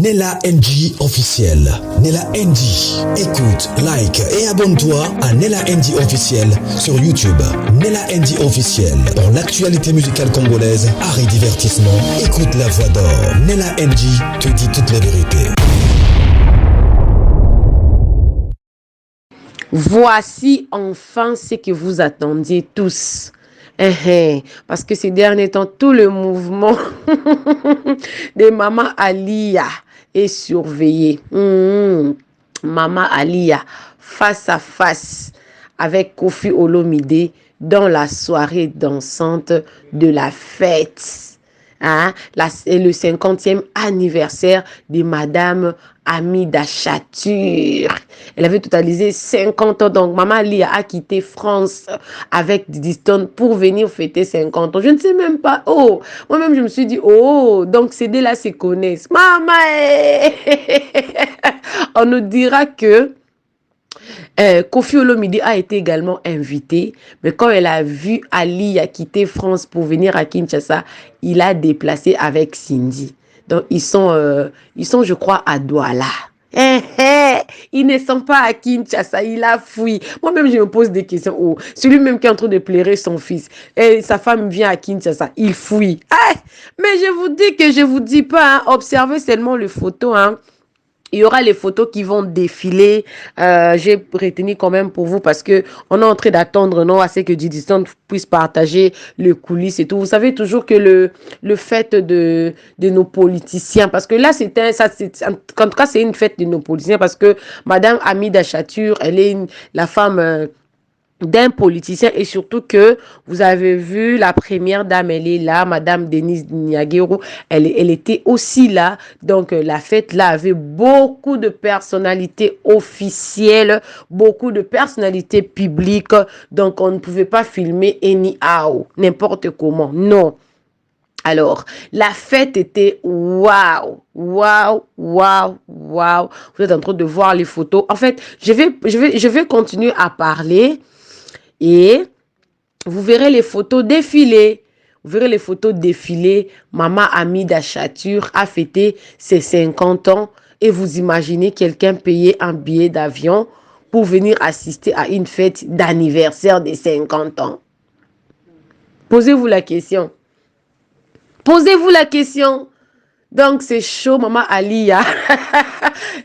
Nella NG officiel. Nella NG. Écoute, like et abonne-toi à Nella NG officiel sur YouTube. Nella NG officiel. Pour l'actualité musicale congolaise, art et divertissement, écoute la voix d'or. Nella NG te dit toute la vérité. Voici enfin ce que vous attendiez tous. Parce que ces derniers temps, tout le mouvement de Maman Alia est surveillé. Maman Alia, face à face avec Koffi Olomide dans la soirée dansante de la fête. Le 50e anniversaire de Madame Amida Chature. Elle avait totalisé 50 ans. Donc, Maman Alia a quitté France avec Didi Stone pour venir fêter 50 ans. Je ne sais même pas. Oh, moi-même, je me suis dit, oh, donc ces deux-là se connaissent. Maman, on nous dira que Koffi Olomide a été également invité, mais quand elle a vu Ali a quitté France pour venir à Kinshasa, il a déplacé avec Cindy. Donc ils sont, je crois, à Douala. Ils ne sont pas à Kinshasa, il a fui. Moi-même, je me pose des questions. Oh, celui même qui est en train de pleurer son fils, et sa femme vient à Kinshasa, il fuit. Mais je vous dis que je vous dis pas, observez seulement les photos, Il y aura les photos qui vont défiler. J'ai retenu quand même pour vous parce que on est en train d'attendre, non, à ce que Didi Stone puisse partager les coulisses et tout. Vous savez toujours que le fait de nos politiciens, parce que là, en tout cas, c'est une fête de nos politiciens parce que Madame Amida Chature, elle est la femme d'un politicien et surtout que vous avez vu la première dame, elle est là, Madame Denise Niagero, elle était aussi là. Donc la fête là avait beaucoup de personnalités officielles, beaucoup de personnalités publiques. Donc on ne pouvait pas filmer anyhow, n'importe comment, non. Alors, la fête était waouh, waouh, waouh, waouh. Vous êtes en train de voir les photos. En fait, je vais continuer à parler. Et vous verrez les photos défiler. Vous verrez les photos défiler. Maman Amida Chature a fêté ses 50 ans. Et vous imaginez quelqu'un payer un billet d'avion pour venir assister à une fête d'anniversaire des 50 ans. Posez-vous la question. Posez-vous la question. Donc, c'est chaud, Maman Alia.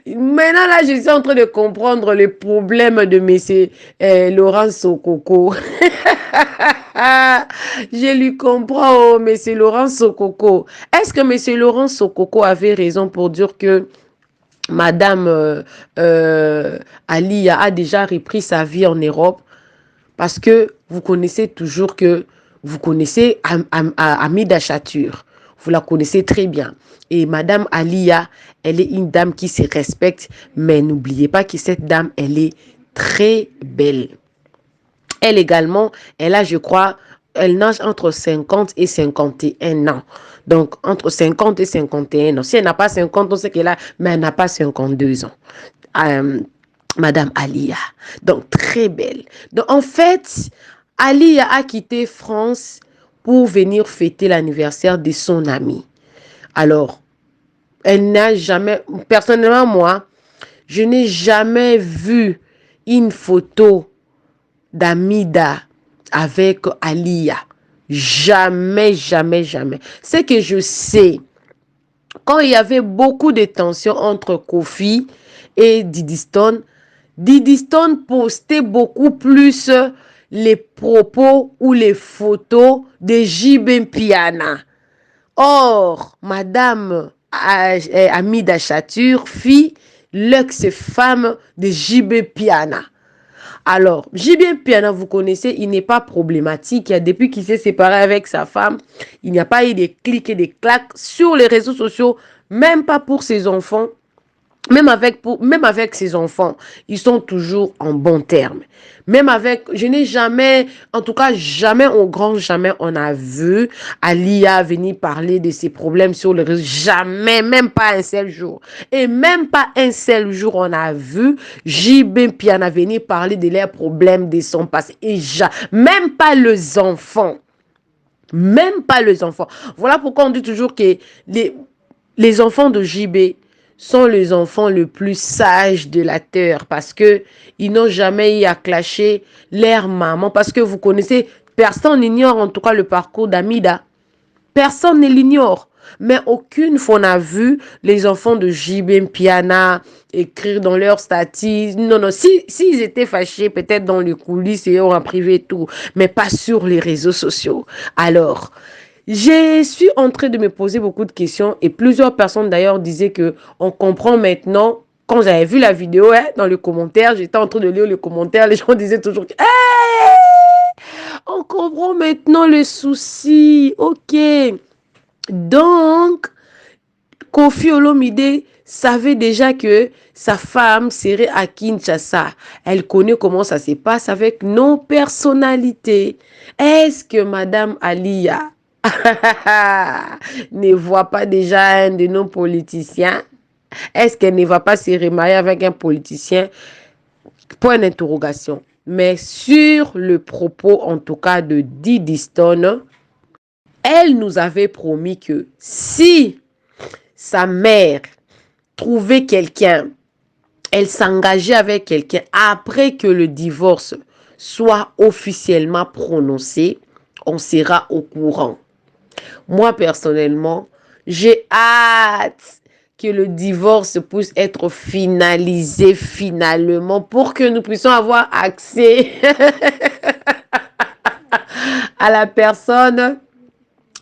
Maintenant, là, je suis en train de comprendre les problèmes de M. Laurent Sokoko. Je lui comprends, oh, M. Laurent Sokoko. Est-ce que M. Laurent Sokoko avait raison pour dire que Madame Alia a déjà repris sa vie en Europe? Parce que vous connaissez toujours que vous connaissez Amida Chature. Vous la connaissez très bien. Et Madame Alia, elle est une dame qui se respecte. Mais n'oubliez pas que cette dame, elle est très belle. Elle également, elle a, je crois, elle nage entre 50 et 51 ans. Donc, entre 50 et 51 ans. Si elle n'a pas 50 ans, c'est qu'elle a, mais elle n'a pas 52 ans. Madame Alia. Donc, très belle. Donc, en fait, Alia a quitté France pour venir fêter l'anniversaire de son amie. Alors, elle n'a jamais, personnellement moi, je n'ai jamais vu une photo d'Amida avec Alia. Jamais, jamais, jamais. C'est que je sais, quand il y avait beaucoup de tensions entre Koffi et Didi Stone postait beaucoup plus les propos ou les photos de JB Piana. Or, Madame Amida Chature, fille, l'ex-femme de JB Piana. Alors, JB Piana, vous connaissez, il n'est pas problématique. Depuis qu'il s'est séparé avec sa femme, il n'y a pas eu des clics et des claques sur les réseaux sociaux, même pas pour ses enfants. Même avec ses enfants, ils sont toujours en bons termes. Même avec, je n'ai jamais, en tout cas jamais, au grand jamais, on a vu Alia venir parler de ses problèmes sur le réseau. Jamais, même pas un seul jour. Et même pas un seul jour, on a vu JB Piana venir parler de leurs problèmes de son passé. Et même pas les enfants. Même pas les enfants. Voilà pourquoi on dit toujours que les enfants de JB sont les enfants les plus sages de la terre parce que ils n'ont jamais eu à clasher leur maman. Parce que vous connaissez, personne n'ignore en tout cas le parcours d'Amida. Personne ne l'ignore. Mais aucune fois on a vu les enfants de JB Piana écrire dans leur statut. Non, non, s'ils étaient fâchés, peut-être dans les coulisses et en privé et tout, mais pas sur les réseaux sociaux. Alors, je suis en train de me poser beaucoup de questions et plusieurs personnes d'ailleurs disaient que on comprend maintenant. Quand j'avais vu la vidéo dans les commentaires, j'étais en train de lire les commentaires, les gens disaient toujours que on comprend maintenant le souci. Ok. Donc, Koffi Olomide savait déjà que sa femme serait à Kinshasa. Elle connaît comment ça se passe avec nos personnalités. Est-ce que Madame Alia ne voit pas déjà un de nos politiciens? Est-ce qu'elle ne va pas se remarier avec un politicien? Point d'interrogation. Mais sur le propos, en tout cas, de Diddy Stone, elle nous avait promis que si sa mère trouvait quelqu'un, elle s'engageait avec quelqu'un après que le divorce soit officiellement prononcé, on sera au courant. Moi, personnellement, j'ai hâte que le divorce puisse être finalisé finalement pour que nous puissions avoir accès à la personne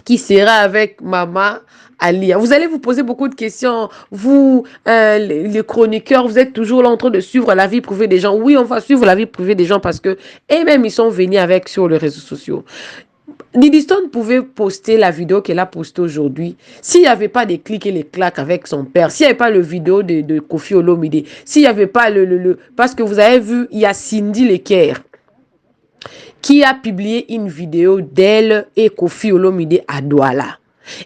qui sera avec maman Alia. Vous allez vous poser beaucoup de questions. Vous, les chroniqueurs, vous êtes toujours là en train de suivre la vie privée des gens. Oui, on va suivre la vie privée des gens parce que, et même ils sont venus avec sur les réseaux sociaux. Diddy Stone pouvait poster la vidéo qu'elle a postée aujourd'hui. S'il n'y avait pas des clics et les claques avec son père, s'il n'y avait pas le vidéo de Koffi Olomide, s'il n'y avait pas parce que vous avez vu, il y a Cindy Leker qui a publié une vidéo d'elle et Koffi Olomide à Douala.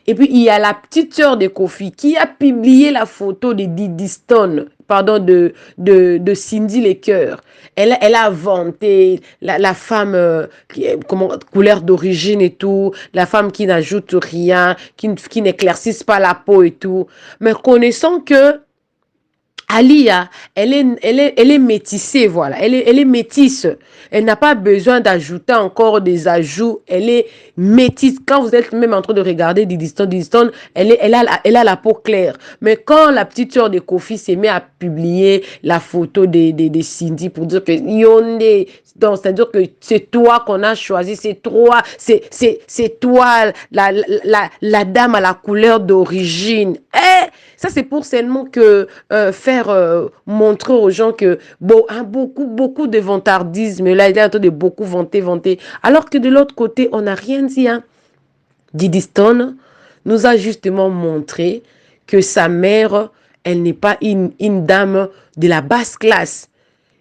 Et puis, il y a la petite sœur de Koffi qui a publié la photo de Diddy Stone, pardon, de Cindy Leker. Elle a vanté la femme couleur d'origine et tout, la femme qui n'ajoute rien, qui n'éclaircisse pas la peau et tout. Mais connaissant que Alia, elle est métissée, voilà. Elle est métisse. Elle n'a pas besoin d'ajouter encore des ajouts. Elle est métisse. Quand vous êtes même en train de regarder Diddy Stone, elle a la peau claire. Mais quand la petite sœur de Koffi s'est mise à publier la photo de Cindy pour dire que Yondé, donc c'est-à-dire que c'est toi qu'on a choisi, c'est toi la dame à la couleur d'origine. Ça c'est pour seulement que faire montrer aux gens que beaucoup de vantardisme là, il est en train de beaucoup vanter, alors que de l'autre côté on n'a rien dit. Diddy Stone nous a justement montré que sa mère, elle n'est pas une dame de la basse classe.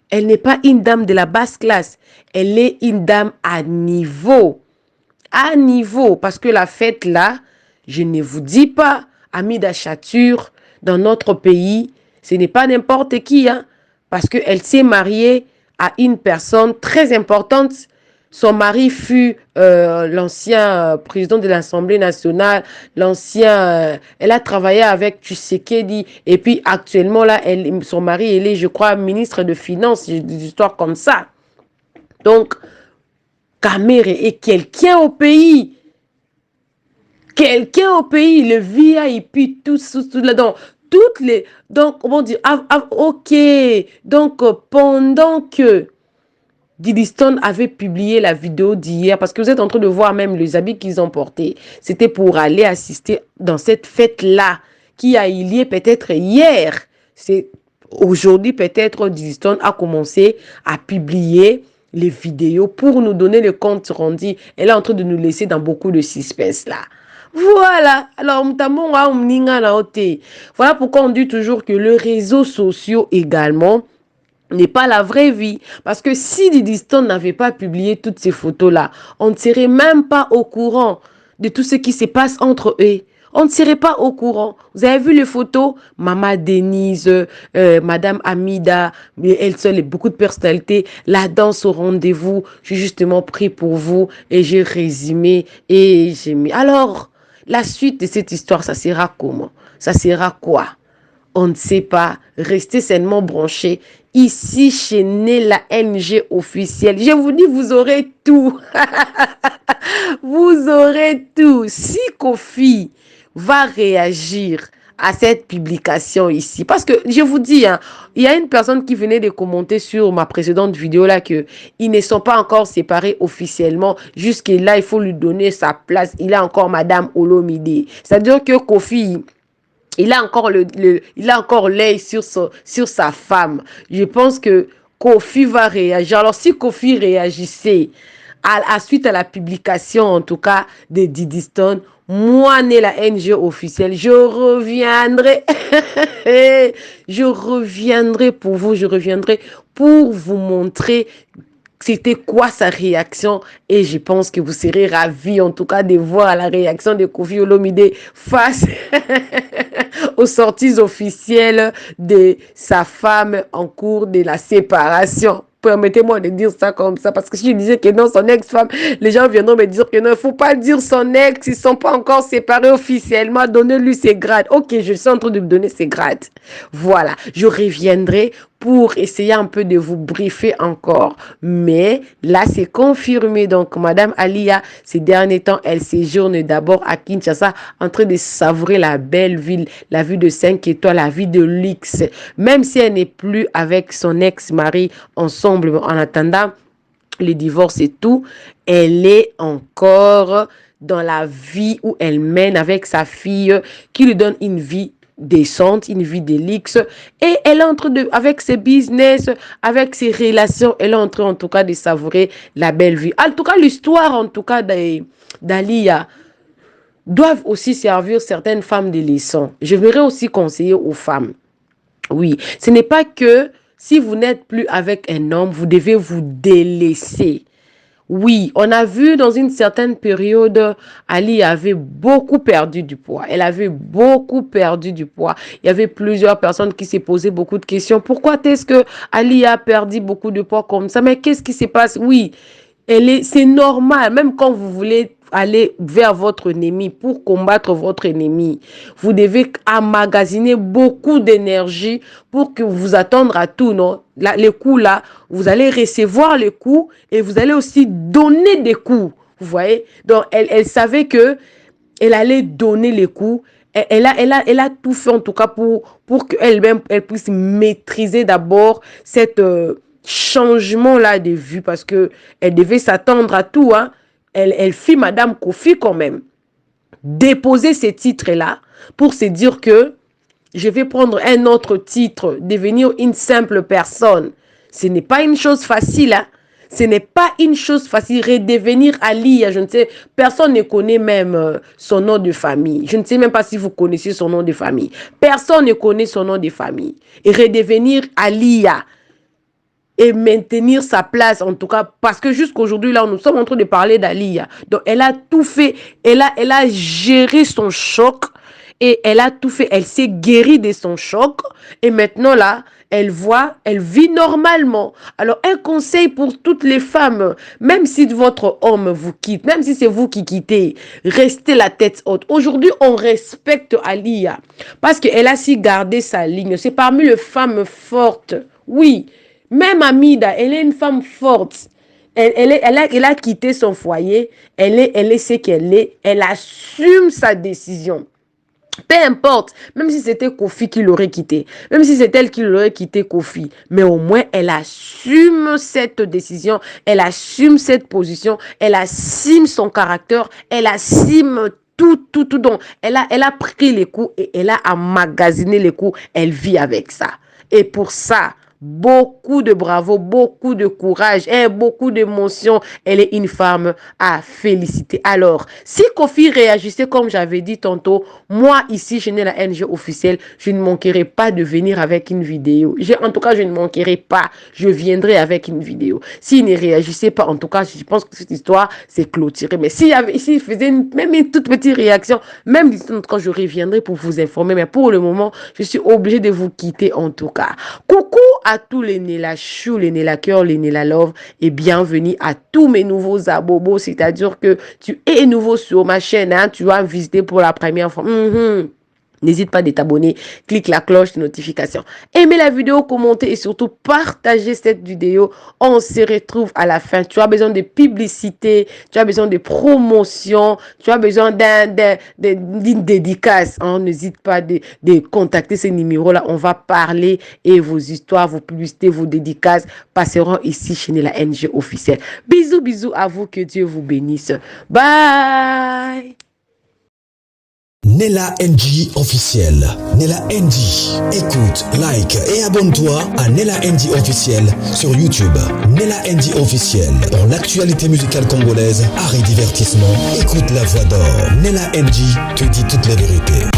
Elle n'est pas une dame de la basse classe. Elle est une dame à niveau. À niveau. Parce que la fête là, je ne vous dis pas, amis d'Achature, dans notre pays, ce n'est pas n'importe qui. Parce qu'elle s'est mariée à une personne très importante. Son mari fut l'ancien président de l'Assemblée nationale, elle a travaillé avec Tshisekedi et puis actuellement là, son mari elle est, je crois, ministre de Finances, des histoires comme ça. Donc, Kamere est quelqu'un au pays. Quelqu'un au pays, le VIP, tout là-dedans. Donc, comment dire, ok, donc pendant que Diddy Stone avait publié la vidéo d'hier, parce que vous êtes en train de voir même les habits qu'ils ont portés. C'était pour aller assister dans cette fête-là, qui a eu lieu peut-être hier. C'est aujourd'hui peut-être Diddy Stone a commencé à publier les vidéos pour nous donner le compte rendu. Elle est en train de nous laisser dans beaucoup de suspense là. Voilà. Alors, voilà pourquoi on dit toujours que les réseaux sociaux également n'est pas la vraie vie. Parce que si Diddy Stone n'avait pas publié toutes ces photos-là, on ne serait même pas au courant de tout ce qui se passe entre eux. On ne serait pas au courant. Vous avez vu les photos? Maman Denise, Madame Amida, elle seule et beaucoup de personnalités. La danse au rendez-vous. J'ai justement pris pour vous et j'ai résumé et j'ai mis. Alors, la suite de cette histoire, ça sera comment? Ça sera quoi? On ne sait pas. Restez sainement branchés. Ici, chez Nella NG officiel. Je vous dis, vous aurez tout. Vous aurez tout. Si Kofi va réagir à cette publication ici, parce que je vous dis, hein, il y a une personne qui venait de commenter sur ma précédente vidéo là que ils ne sont pas encore séparés officiellement. Jusque-là, il faut lui donner sa place. Il a encore Madame Olomide. C'est-à-dire que Kofi, il a encore l'œil sur sa femme. Je pense que Kofi va réagir. Alors, si Kofi réagissait suite à la publication, en tout cas, de Diddy Stone, moi, Nella NG officielle, je reviendrai. Je reviendrai pour vous. Je reviendrai pour vous montrer c'était quoi sa réaction, et je pense que vous serez ravis en tout cas de voir la réaction de Kofi Olomide face aux sorties officielles de sa femme en cours de la séparation. Permettez-moi de dire ça comme ça, parce que si je disais que non, son ex-femme, les gens viendront me dire que non, il ne faut pas dire son ex, ils ne sont pas encore séparés officiellement, donnez-lui ses grades. Ok, je suis en train de me donner ses grades. Voilà, je reviendrai pour essayer un peu de vous briefer encore. Mais là, c'est confirmé. Donc, Madame Alia, ces derniers temps, elle séjourne d'abord à Kinshasa, en train de savourer la belle ville, la vue de 5 étoiles, la vie de luxe. Même si elle n'est plus avec son ex-mari ensemble, en attendant le divorce et tout, elle est encore dans la vie où elle mène avec sa fille, qui lui donne une vie décente, une vie de luxe, et elle est en train de, avec ses business, avec ses relations, elle est en train en tout cas de savourer la belle vie. En tout cas, l'histoire en tout cas d'Alia doivent aussi servir certaines femmes de leçons. Je voudrais aussi conseiller aux femmes. Oui, ce n'est pas que si vous n'êtes plus avec un homme, vous devez vous délaisser. Oui, on a vu dans une certaine période, Ali avait beaucoup perdu du poids. Elle avait beaucoup perdu du poids. Il y avait plusieurs personnes qui se posaient beaucoup de questions. Pourquoi est-ce que Ali a perdu beaucoup de poids comme ça? Mais qu'est-ce qui se passe? Oui, c'est normal. Même quand vous voulez aller vers votre ennemi pour combattre votre ennemi, vous devez emmagasiner beaucoup d'énergie pour que vous attendre à tout, non? Là, les coups là, vous allez recevoir les coups et vous allez aussi donner des coups, vous voyez? Donc, elle savait que elle allait donner les coups. Elle a tout fait en tout cas pour qu'elle-même elle puisse maîtriser d'abord cette changement là de vue, parce que elle devait s'attendre à tout, hein. Elle fit Madame Kofi quand même déposer ces titres là pour se dire que je vais prendre un autre titre, devenir une simple personne. Ce n'est pas une chose facile, hein. Ce n'est pas une chose facile. Redevenir Alia, je ne sais, personne ne connaît même son nom de famille. Je ne sais même pas si vous connaissez son nom de famille. Personne ne connaît son nom de famille. Et redevenir Alia et maintenir sa place, en tout cas, parce que jusqu'aujourd'hui, là, nous sommes en train de parler d'Alia. Donc, elle a tout fait. Elle a géré son choc. Et elle a tout fait. Elle s'est guérie de son choc. Et maintenant, là, elle vit normalement. Alors, un conseil pour toutes les femmes, même si votre homme vous quitte, même si c'est vous qui quittez, restez la tête haute. Aujourd'hui, on respecte Alia parce qu'elle a su garder sa ligne. C'est parmi les femmes fortes. Oui, même Amida, elle est une femme forte. Elle a quitté son foyer. Elle est ce qu'elle est. Elle assume sa décision. Peu importe, même si c'était Kofi qui l'aurait quitté, même si c'est elle qui l'aurait quitté, Kofi, mais au moins elle assume cette décision, elle assume cette position, elle assume son caractère, elle assume tout. Donc, elle a pris les coups et elle a emmagasiné les coups, elle vit avec ça. Et pour ça, beaucoup de bravo, beaucoup de courage et beaucoup d'émotion. Elle est une femme à féliciter. Alors, si Kofi réagissait comme j'avais dit tantôt, moi ici, je n'ai la NG officielle, je ne manquerai pas de venir avec une vidéo. En tout cas, je ne manquerai pas. Je viendrai avec une vidéo. S'il ne réagissait pas, en tout cas, je pense que cette histoire, c'est clôturé. Mais s'il faisait même une toute petite réaction, même quand je reviendrai pour vous informer, mais pour le moment, je suis obligée de vous quitter en tout cas. Coucou à tous les Nella Chou, les Nella Cœur, les Nella Love et bienvenue à tous mes nouveaux abobos, c'est-à-dire que tu es nouveau sur ma chaîne, hein, tu vas me visiter pour la première fois. N'hésite pas à t'abonner, clique la cloche de notification. Aimez la vidéo, commentez et surtout partagez cette vidéo. On se retrouve à la fin. Tu as besoin de publicité, tu as besoin de promotion, tu as besoin d'une dédicace. N'hésite pas de contacter ces numéros-là. On va parler et vos histoires, vos publicités, vos dédicaces passeront ici chez Nella NG officiel. Bisous, bisous à vous. Que Dieu vous bénisse. Bye! Nella NG officiel. Nella NG. Écoute, like et abonne-toi à Nella NG officiel sur YouTube. Nella NG officiel. Pour l'actualité musicale congolaise, art et divertissement, écoute la voix d'or. Nella NG te dit toutes les vérités.